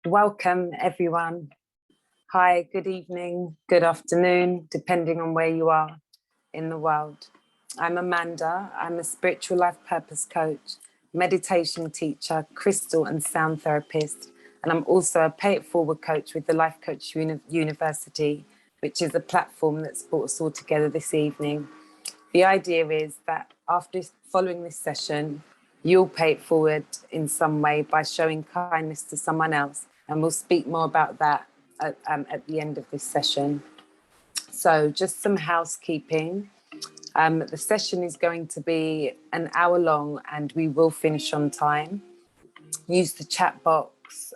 Welcome, everyone. Hi, good evening, good afternoon, depending on where you are in the world. I'm Amanda. I'm a spiritual life purpose coach, meditation teacher, crystal and sound therapist. And I'm also a pay it forward coach with the Life Coach University, which is a platform that's brought us all together this evening. The idea is that after following this session, you'll pay it forward in some way by showing kindness to someone else. And we'll speak more about that at the end of this session. So just some housekeeping. The session is going to be an hour long and we will finish on time. Use the chat box,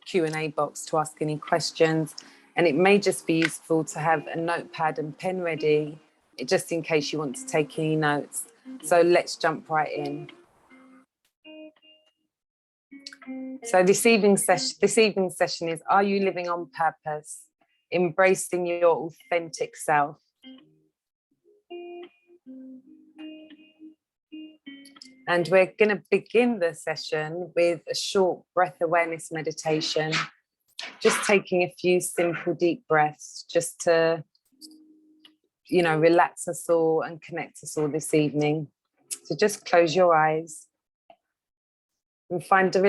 Q&A box to ask any questions. And it may just be useful to have a notepad and pen ready, just in case you want to take any notes. So let's jump right in. So this evening session is, are you living on purpose? Embracing your authentic self. And we're going to begin the session with a short breath awareness meditation. Just taking a few simple deep breaths just to, relax us all and connect us all this evening. So just close your eyes and find a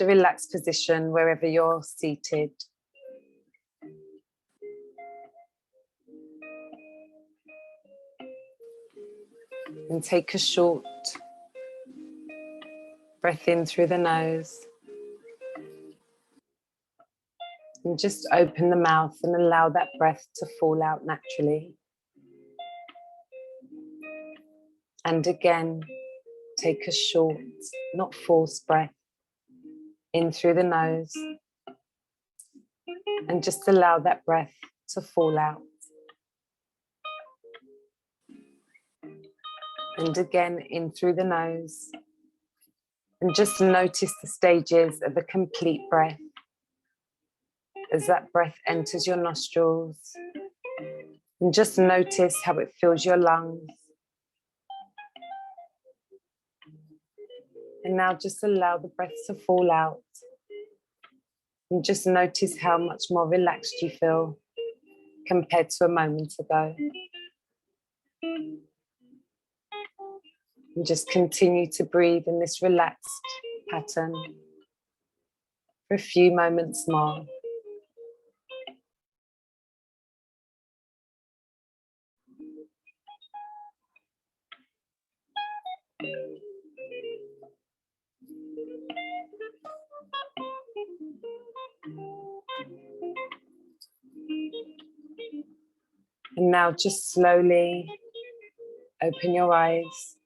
relaxed position wherever you're seated. And take a short breath in through the nose. And just open the mouth and allow that breath to fall out naturally. And again, take a short, not forced breath in through the nose. And just allow that breath to fall out. And again, in through the nose. And just notice the stages of a complete breath. As that breath enters your nostrils. And just notice how it fills your lungs. And now just allow the breath to fall out. And just notice how much more relaxed you feel compared to a moment ago. And just continue to breathe in this relaxed pattern for a few moments more. And now just slowly open your eyes.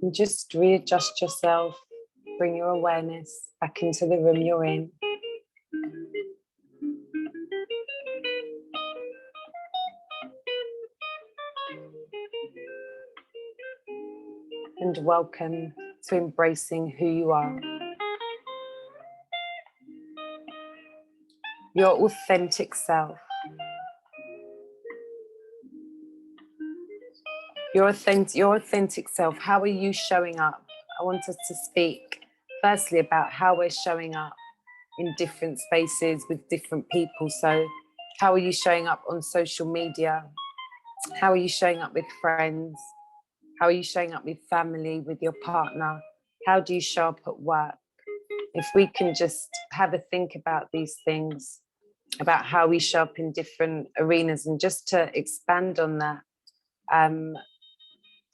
And just readjust yourself. Bring your awareness back into the room you're in. And welcome to embracing who you are. Your authentic self. Your authentic self. How are you showing up? I want us to speak firstly about how we're showing up in different spaces with different people. So how are you showing up on social media? How are you showing up with friends? How are you showing up with family, with your partner? How do you show up at work? If we can just have a think about these things, about how we show up in different arenas, and just to expand on that,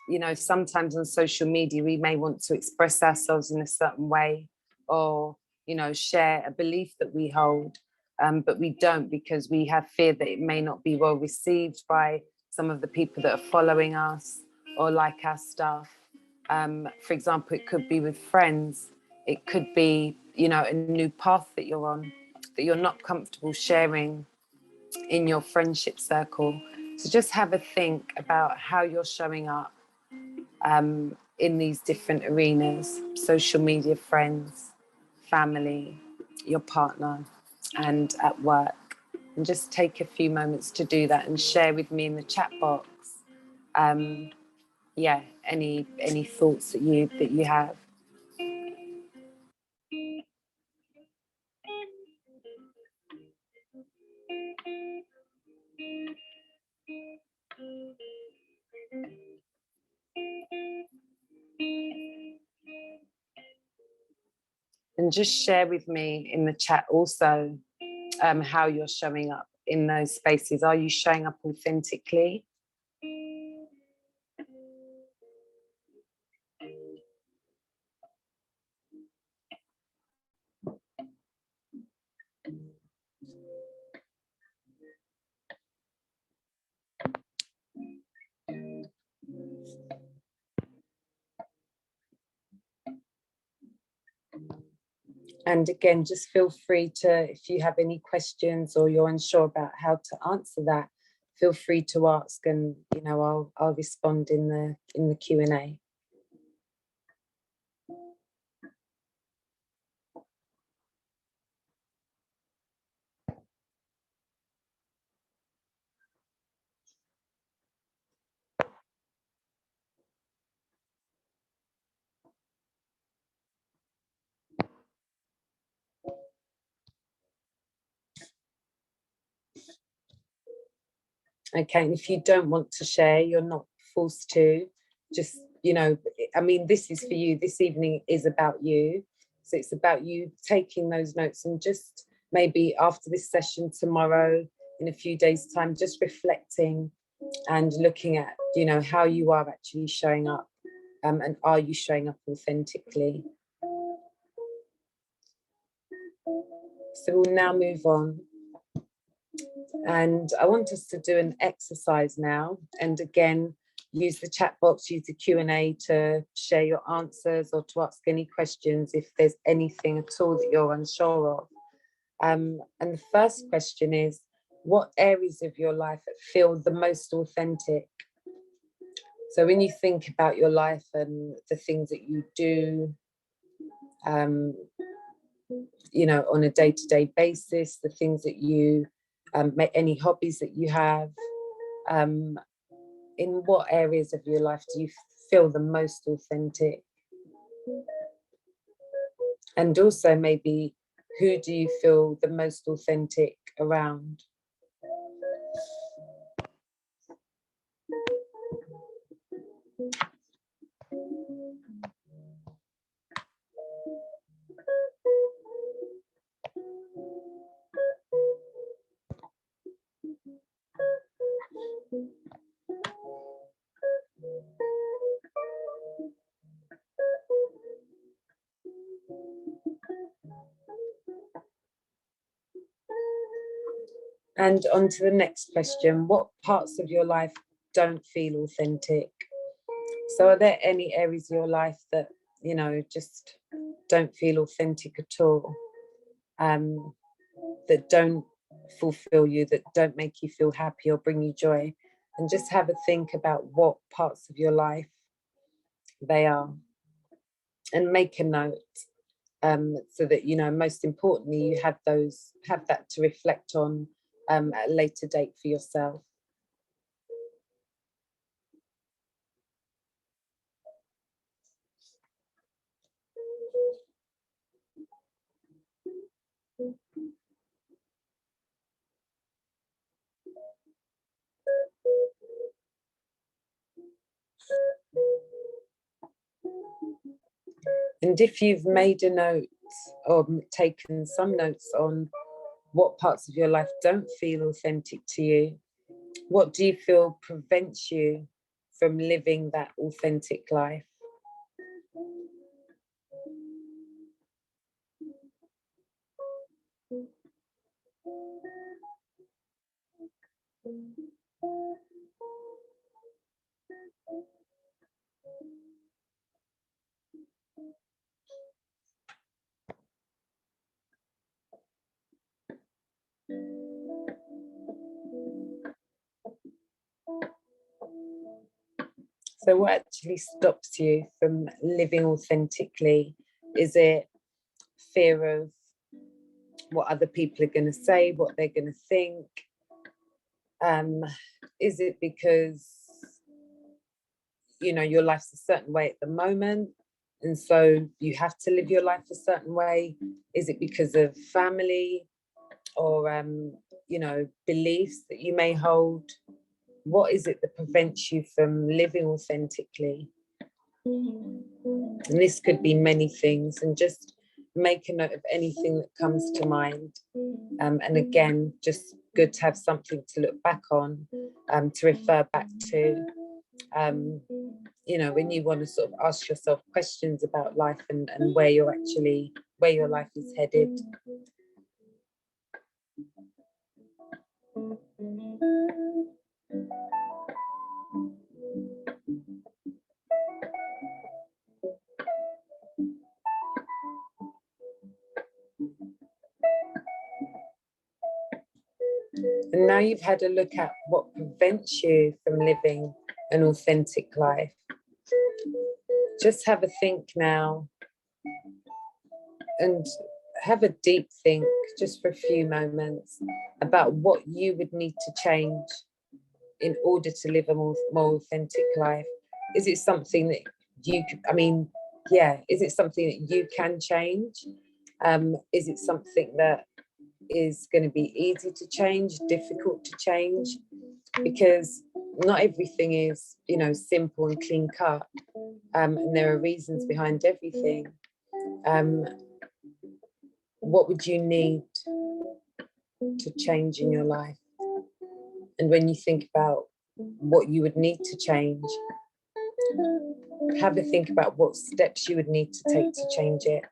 you know, sometimes on social media, we may want to express ourselves in a certain way, or, you know, share a belief that we hold, but we don't, because we have fear that it may not be well received by some of the people that are following us or like our stuff. For example, it could be with friends. It could be, you know, a new path that you're on, that you're not comfortable sharing in your friendship circle. So just have a think about how you're showing up in these different arenas: social media, friends, family, your partner, and at work. And just take a few moments to do that and share with me in the chat box. Yeah, any thoughts that you have. And just share with me in the chat also how you're showing up in those spaces. Are you showing up authentically? And again, just feel free to, if you have any questions or you're unsure about how to answer that, feel free to ask, and you know, I'll respond in the Q&A. Okay, and if you don't want to share, you're not forced to. Just, you know, I mean, this is for you. This evening is about you. So it's about you taking those notes, and just maybe after this session tomorrow, in a few days' time, just reflecting and looking at, you know, how you are actually showing up, and are you showing up authentically. So we'll now move on. And I want us to do an exercise now. And again, use the chat box, use the Q&A to share your answers or to ask any questions if there's anything at all that you're unsure of. And the first question is, what areas of your life feel the most authentic? So when you think about your life and the things that you do, you know, on a day-to-day basis, the things that you make, any hobbies that you have, in what areas of your life do you feel the most authentic? And also maybe, who do you feel the most authentic around? And on to the next question. What parts of your life don't feel authentic? So are there any areas of your life that, you know, just don't feel authentic at all? That don't fulfill you, that don't make you feel happy or bring you joy? And just have a think about what parts of your life they are, and make a note, so that, you know, most importantly, you have that to reflect on at a later date for yourself. And if you've made a note or taken some notes on what parts of your life don't feel authentic to you, what do you feel prevents you from living that authentic life? So what actually stops you from living authentically? Is it fear of what other people are going to say, what they're going to think? Is it because, you know, your life's a certain way at the moment, and so you have to live your life a certain way? Is it because of family or, you know, beliefs that you may hold? What is it that prevents you from living authentically? And this could be many things, and just make a note of anything that comes to mind. And again, just good to have something to look back on, to refer back to, you know, when you want to sort of ask yourself questions about life and where you're actually, where your life is headed. And now you've had a look at what prevents you from living an authentic life. Just have a think now and have a deep think, just for a few moments, about what you would need to change in order to live a more authentic life. Is it something that you, I mean, yeah, is it something that you can change? Is it something that is going to be easy to change, difficult to change? Because not everything is, you know, simple and clean cut, and there are reasons behind everything. What would you need to change in your life? And when you think about what you would need to change, have a think about what steps you would need to take to change it.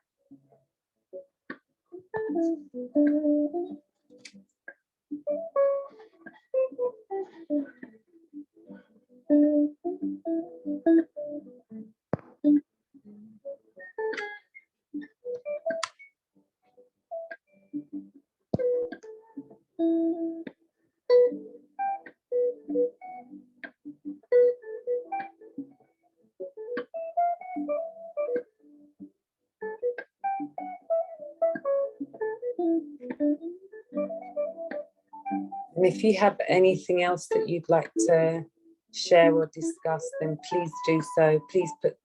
And if you have anything else that you'd like to share or discuss, then please do so. Please put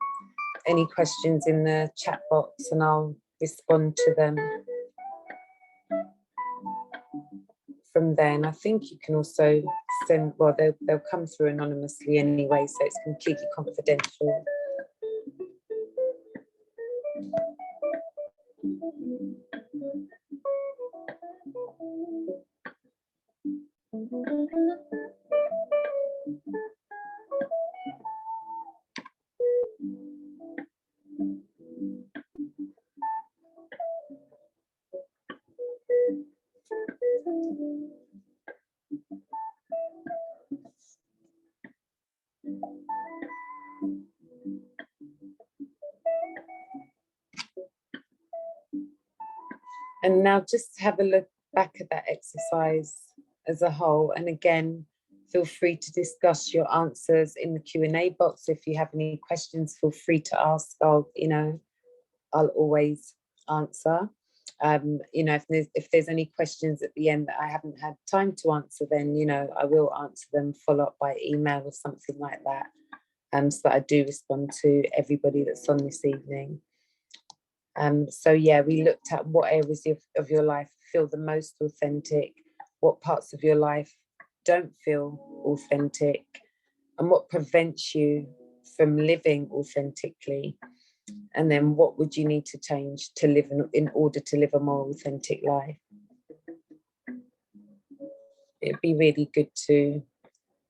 any questions in the chat box and I'll respond to them from there. And I think you can also send, well, they'll come through anonymously anyway, so it's completely confidential. And now just have a look back at that exercise as a whole. And again, feel free to discuss your answers in the Q&A box. If you have any questions, feel free to ask. I'll always answer. You know, if there's any questions at the end that I haven't had time to answer, then, you know, I will answer them, follow up by email or something like that, so that I do respond to everybody that's on this evening. So yeah, we looked at what areas of your life feel the most authentic, what parts of your life don't feel authentic, and what prevents you from living authentically. And then what would you need to change to live in order to live a more authentic life? It'd be really good to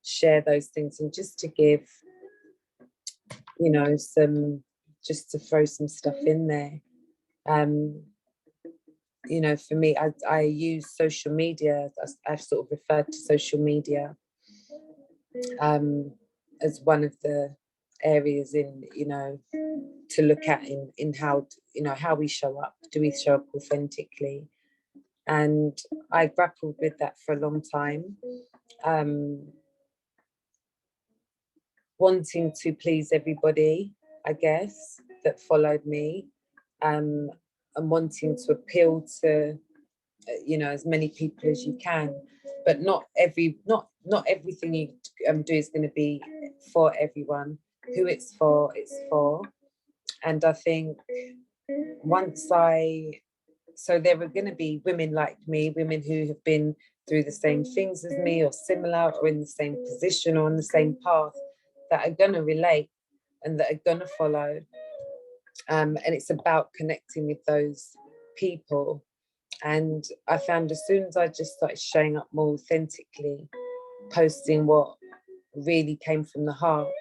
share those things and just to give you know, just to throw some stuff in there. You know, for me, I use social media. I've sort of referred to social media as one of the areas in, you know, to look at in how, you know, how we show up. Do we show up authentically? And I grappled with that for a long time, wanting to please everybody, I guess, that followed me, and wanting to appeal to, you know, as many people as you can, but not everything you do is going to be for everyone. Who it's for. And I think so there were going to be women like me, women who have been through the same things as me, or similar, or in the same position, or on the same path, that are going to relate and that are going to follow. And it's about connecting with those people. And I found as soon as I just started showing up more authentically, posting what really came from the heart,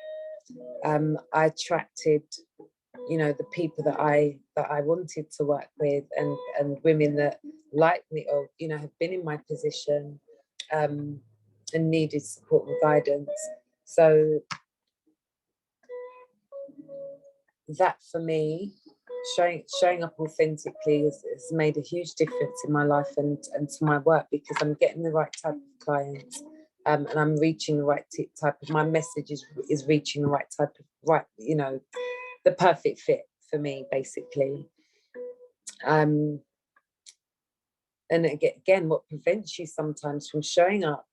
I attracted, you know, the people that I wanted to work with, and women that like me, or, you know, have been in my position, and needed support and guidance. So that, for me, showing up authentically has made a huge difference in my life and to my work, because I'm getting the right type of clients, and I'm reaching the right type of, my message is reaching the right type of, you know, the perfect fit for me, basically. And again, what prevents you sometimes from showing up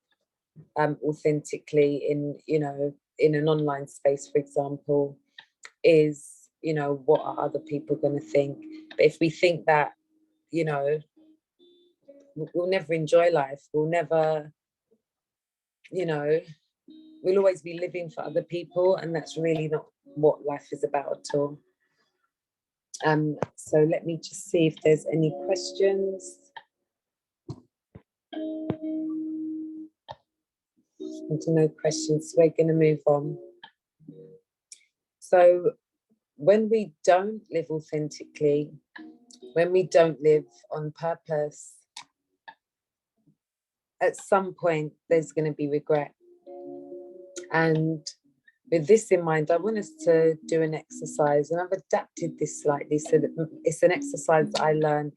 authentically in, you know, in an online space, for example, is, you know, what are other people going to think? But if we think that, you know, we'll never enjoy life, we'll never, you know, we'll always be living for other people, and that's really not what life is about at all. So let me just see if there's any questions. No questions, so we're going to move on. So when we don't live authentically, when we don't live on purpose, at some point there's going to be regret. And with this in mind, I want us to do an exercise, and I've adapted this slightly so that it's an exercise that I learned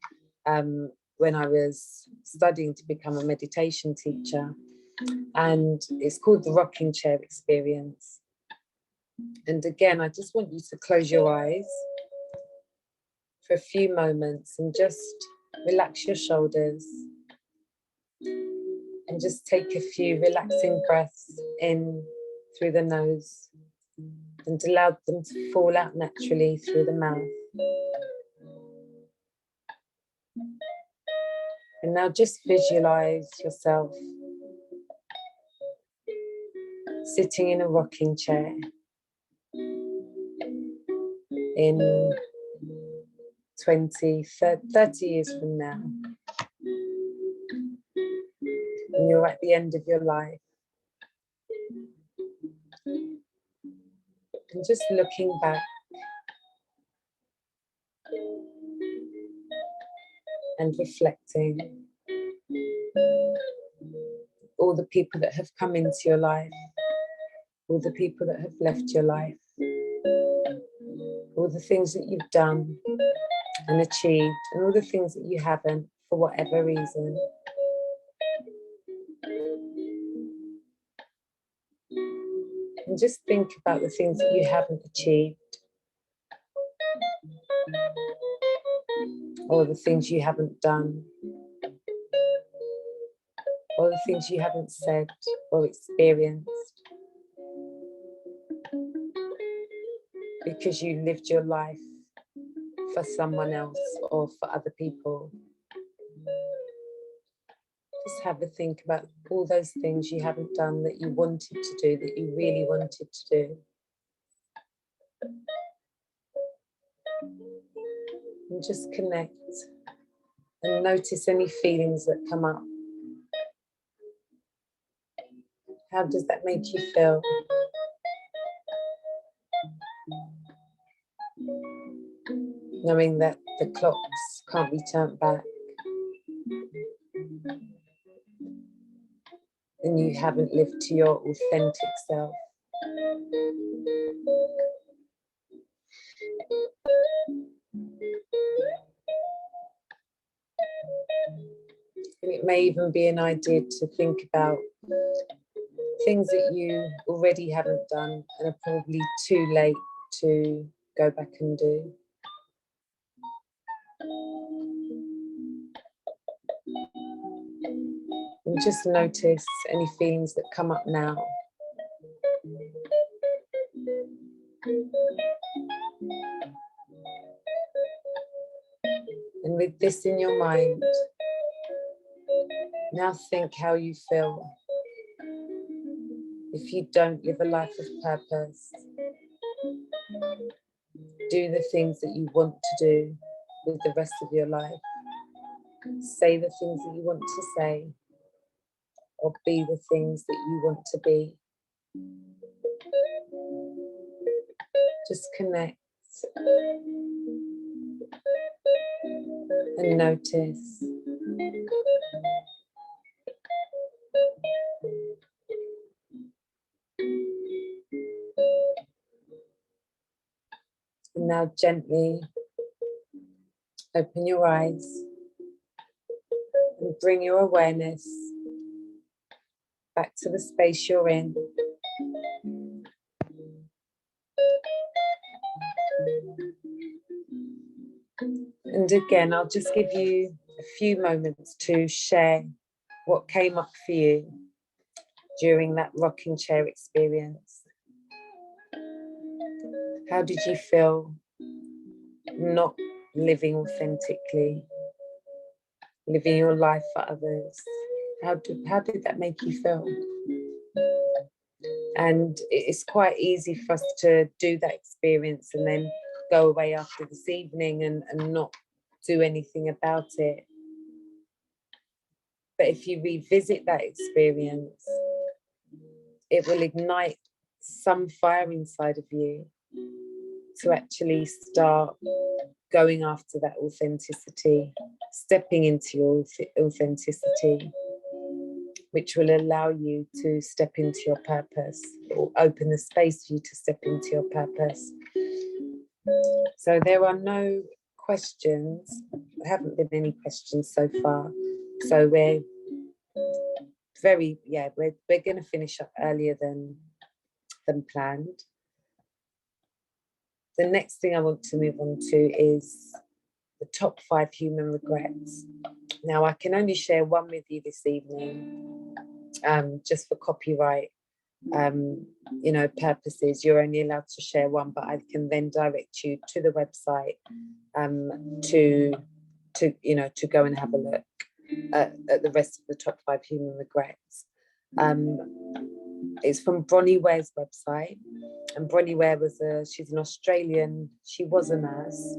when I was studying to become a meditation teacher, and it's called the rocking chair experience. And again, I just want you to close your eyes for a few moments and just relax your shoulders, and just take a few relaxing breaths in through the nose and allow them to fall out naturally through the mouth. And now just visualize yourself sitting in a rocking chair in 20, 30 years from now. And you're at the end of your life. And just looking back and reflecting all the people that have come into your life, all the people that have left your life, all the things that you've done and achieved, and all the things that you haven't for whatever reason. And just think about the things that you haven't achieved, or the things you haven't done, or the things you haven't said or experienced, because you lived your life for someone else or for other people. Just have a think about all those things you haven't done that you wanted to do, that you really wanted to do. And just connect and notice any feelings that come up. How does that make you feel? knowing that the clocks can't be turned back and you haven't lived to your authentic self. And it may even be an idea to think about things that you already haven't done and are probably too late to go back and do. And just notice any feelings that come up now. And with this in your mind, now think how you feel if you don't live a life of purpose. Do the things that you want to do with the rest of your life. Say the things that you want to say, or be the things that you want to be. Just connect and notice. And now gently open your eyes and bring your awareness back to the space you're in. And again, I'll just give you a few moments to share what came up for you during that rocking chair experience. How did you feel not living authentically, living your life for others? How did that make you feel? And it's quite easy for us to do that experience and then go away after this evening and not do anything about it. But if you revisit that experience, it will ignite some fire inside of you to actually start going after that authenticity, stepping into your authenticity, which will allow you to step into your purpose or open the space for you to step into your purpose. So there are no questions. There haven't been any questions so far. So we're going to finish up earlier than planned. The next thing I want to move on to is the top 5 human regrets. Now, I can only share one with you this evening, just for copyright, purposes. You're only allowed to share one, but I can then direct you to the website to go and have a look at the rest of the top 5 human regrets. It's from Bronnie Ware's website, and Bronnie Ware she's an Australian. She was a nurse,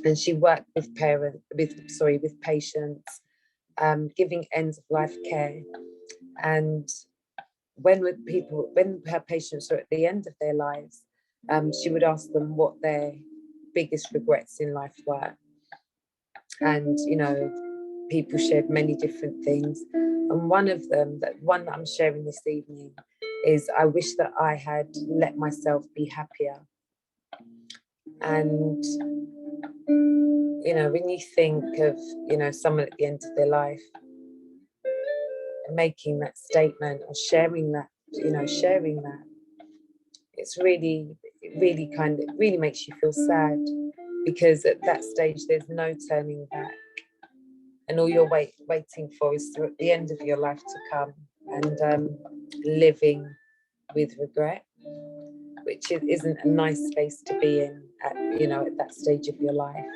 and she worked with patients, giving end of life care. And when her patients were at the end of their lives, she would ask them what their biggest regrets in life were. And people shared many different things, and one of them, that I'm sharing this evening, is I wish that I had let myself be happier. And when you think of someone at the end of their life making that statement or sharing that, it's really makes you feel sad, because at that stage there's no turning back, and all you're waiting for is at the end of your life to come, and living with regret, which isn't a nice space to be in at that stage of your life.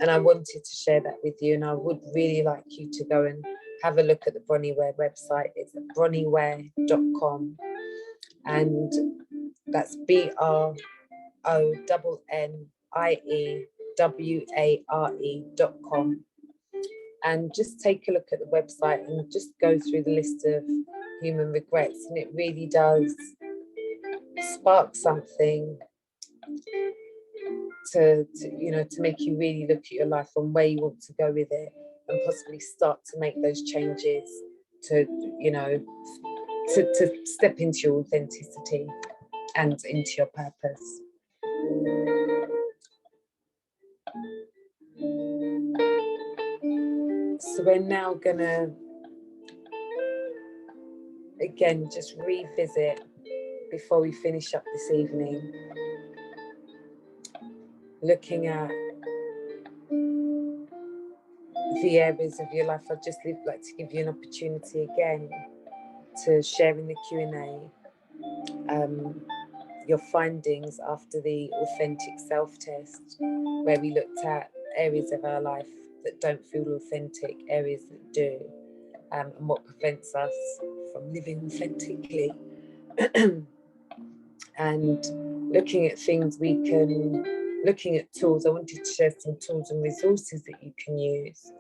And I wanted to share that with you, and I would really like you to go and have a look at the Bronnie Ware website. It's at bronnieware.com, and that's BRONNIEWARE.com. And just take a look at the website and just go through the list of human regrets, and it really does spark something to make you really look at your life and where you want to go with it, and possibly start to make those changes to to step into your authenticity and into your purpose. So we're now gonna again just revisit, before we finish up this evening, looking at the areas of your life. I'd just like to give you an opportunity again to share in the Q&A your findings after the authentic self-test, where we looked at areas of our life that don't feel authentic, areas that do, and what prevents us from living authentically. And looking at things looking at tools. I wanted to share some tools and resources that you can use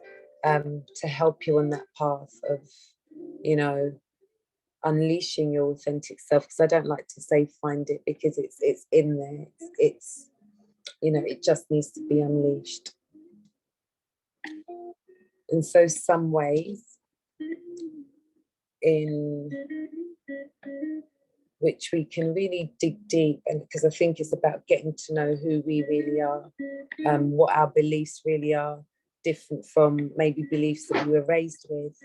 to help you on that path of, unleashing your authentic self. Because I don't like to say find it, because it's in there. It's it just needs to be unleashed. And so some ways in which we can really dig deep, and because I think it's about getting to know who we really are, what our beliefs really are, different from maybe beliefs that we were raised with.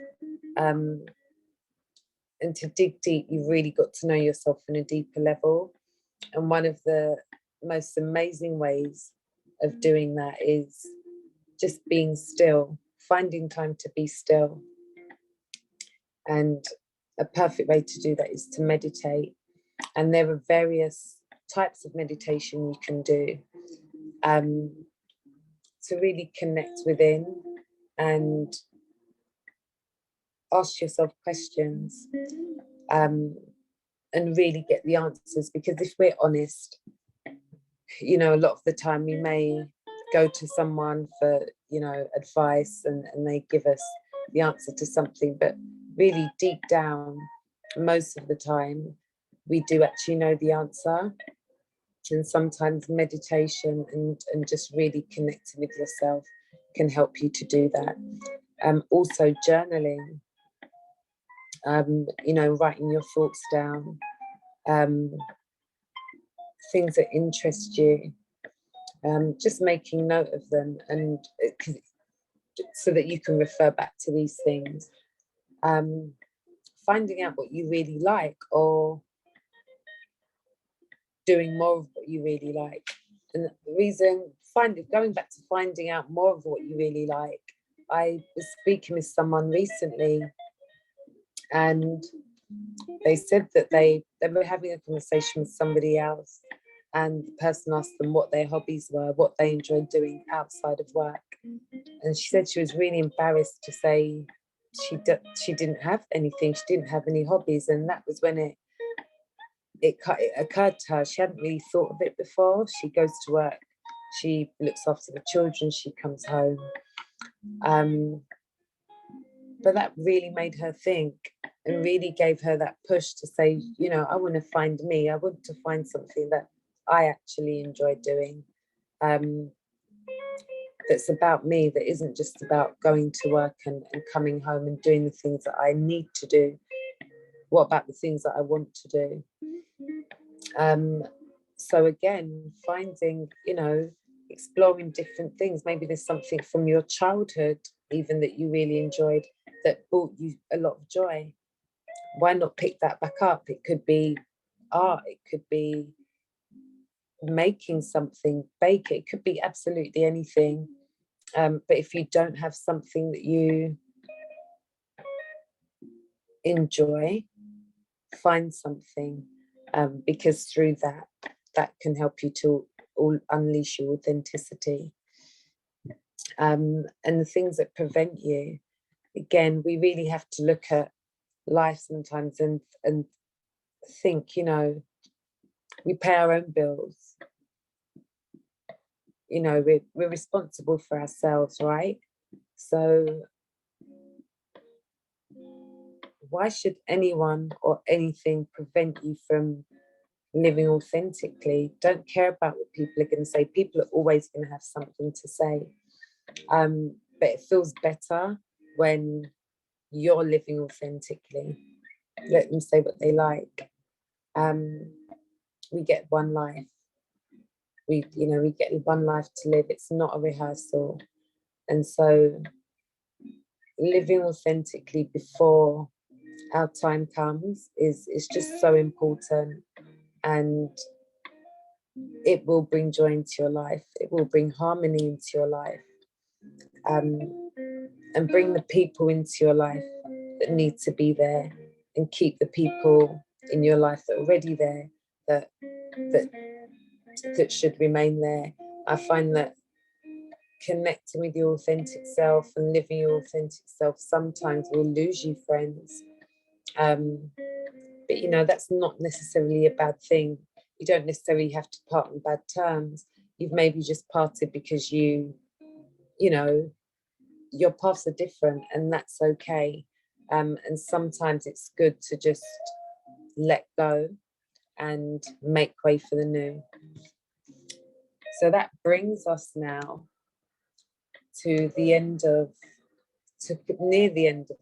And to dig deep, you've really got to know yourself on a deeper level. And one of the most amazing ways of doing that is just being still, finding time to be still. And a perfect way to do that is to meditate. And there are various types of meditation you can do to really connect within and ask yourself questions and really get the answers. Because if we're honest, a lot of the time we may go to someone for, advice, and they give us the answer to something, but really deep down, most of the time, we do actually know the answer. And sometimes meditation and just really connecting with yourself can help you to do that. Also journaling, writing your thoughts down, things that interest you, just making note of them, and so that you can refer back to these things. Finding out what you really like, or doing more of what you really like. And the reason, going back to finding out more of what you really like, I was speaking with someone recently, and they said that they were having a conversation with somebody else, and the person asked them what their hobbies were, what they enjoyed doing outside of work. And she said she was really embarrassed to say she didn't have anything, she didn't have any hobbies. And that was when it occurred to her. She hadn't really thought of it before. She goes to work, she looks after the children, she comes home. But that really made her think, and really gave her that push to say, I want to find me. I want to find something that I actually enjoy doing, that's about me, that isn't just about going to work and coming home and doing the things that I need to do. What about the things that I want to do? So again, finding, exploring different things. Maybe there's something from your childhood even that you really enjoyed, that brought you a lot of joy. Why not pick that back up? It could be art, it could be making something, bake it could be absolutely anything. But if you don't have something that you enjoy, find something, because through that can help you to unleash your authenticity. And the things that prevent you, again, we really have to look at life sometimes and think, we pay our own bills. We're responsible for ourselves, right? So why should anyone or anything prevent you from living authentically. Don't care about what people are going to say. People are always going to have something to say. But it feels better when you're living authentically. Let them say what they like. We get one life. We get one life to live. It's not a rehearsal. And so living authentically before our time comes is just so important, and it will bring joy into your life. It will bring harmony into your life, and bring the people into your life that need to be there, and keep the people in your life that are already there, that should remain there. I find that connecting with your authentic self and living your authentic self sometimes will lose you friends. But that's not necessarily a bad thing. You don't necessarily have to part on bad terms. You've maybe just parted because your paths are different, and that's okay. And sometimes it's good to just let go and make way for the new. So that brings us now to near the end of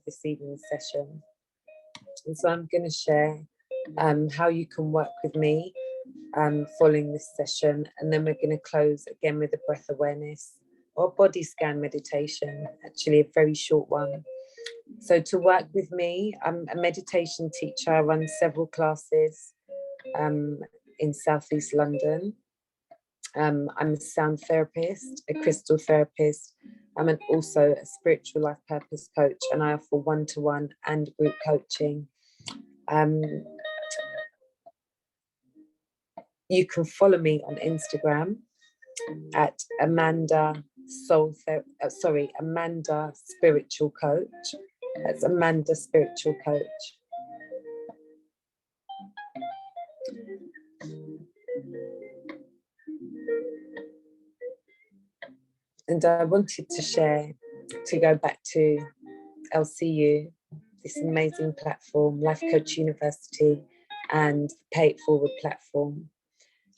this evening's session. And so I'm going to share how you can work with me following this session, and then we're going to close again with a breath awareness or body scan meditation, actually a very short one. So to work with me, I'm a meditation teacher. I run several classes in Southeast London. I'm a sound therapist, a crystal therapist. I'm also a spiritual life purpose coach, and I offer one-to-one and group coaching. You can follow me on Instagram at Amanda Spiritual Coach. That's Amanda Spiritual Coach. And I wanted to share, to go back to LCU, this amazing platform, Life Coach University, and Pay It Forward platform.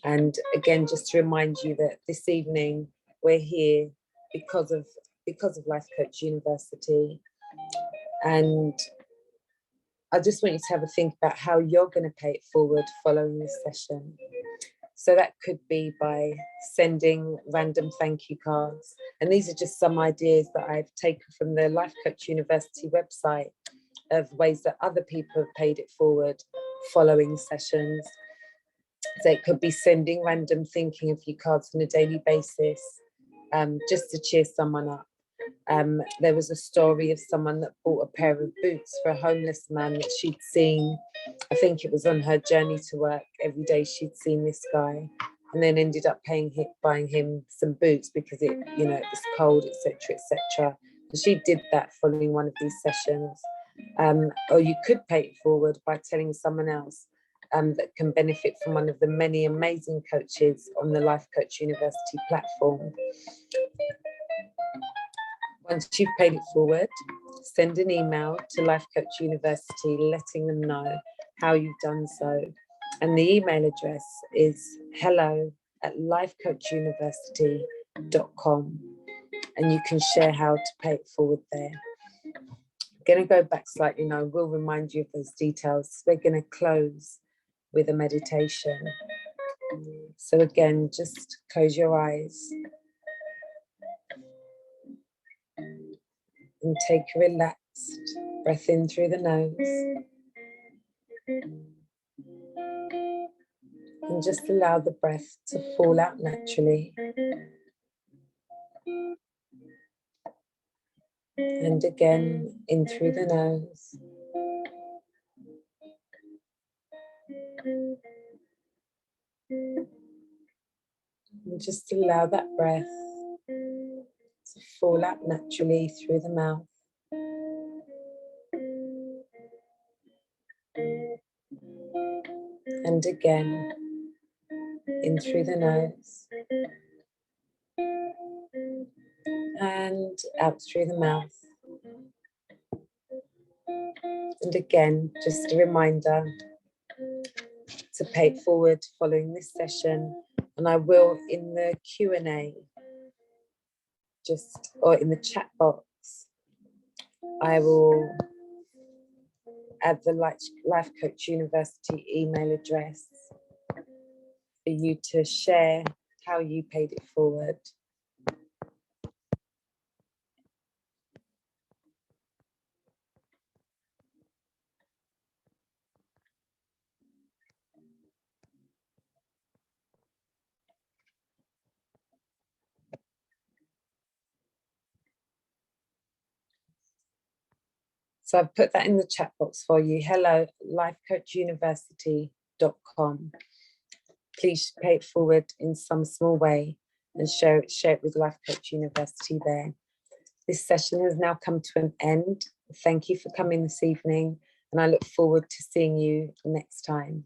And again, just to remind you that this evening we're here because of Life Coach University. And I just want you to have a think about how you're going to pay it forward following this session. So that could be by sending random thank you cards. And these are just some ideas that I've taken from the Life Coach University website of ways that other people have paid it forward following sessions. So it could be sending random thinking of you cards on a daily basis, just to cheer someone up. There was a story of someone that bought a pair of boots for a homeless man that she'd seen. I think it was on her journey to work. Every day she'd seen this guy, and then ended up buying him some boots because it was cold, etc., etc. And she did that following one of these sessions. Or you could pay it forward by telling someone else that can benefit from one of the many amazing coaches on the Life Coach University platform. Once you've paid it forward, send an email to Life Coach University letting them know how you've done so. And the email address is hello@lifecoachuniversity.com. And you can share how to pay it forward there. I'm going to go back slightly now. We'll remind you of those details. We're going to close with a meditation. So again, just close your eyes and take a relaxed breath in through the nose. And just allow the breath to fall out naturally. And again, in through the nose. And just allow that breath to fall out naturally through the mouth. And again, in through the nose. And out through the mouth. And again, just a reminder, to pay it forward following this session, and I will in the Q&A or in the chat box, I will add the Life Coach University email address for you to share how you paid it forward. So I've put that in the chat box for you. Hello, lifecoachuniversity.com. Please pay it forward in some small way and share it with Life Coach University there. This session has now come to an end. Thank you for coming this evening, and I look forward to seeing you next time.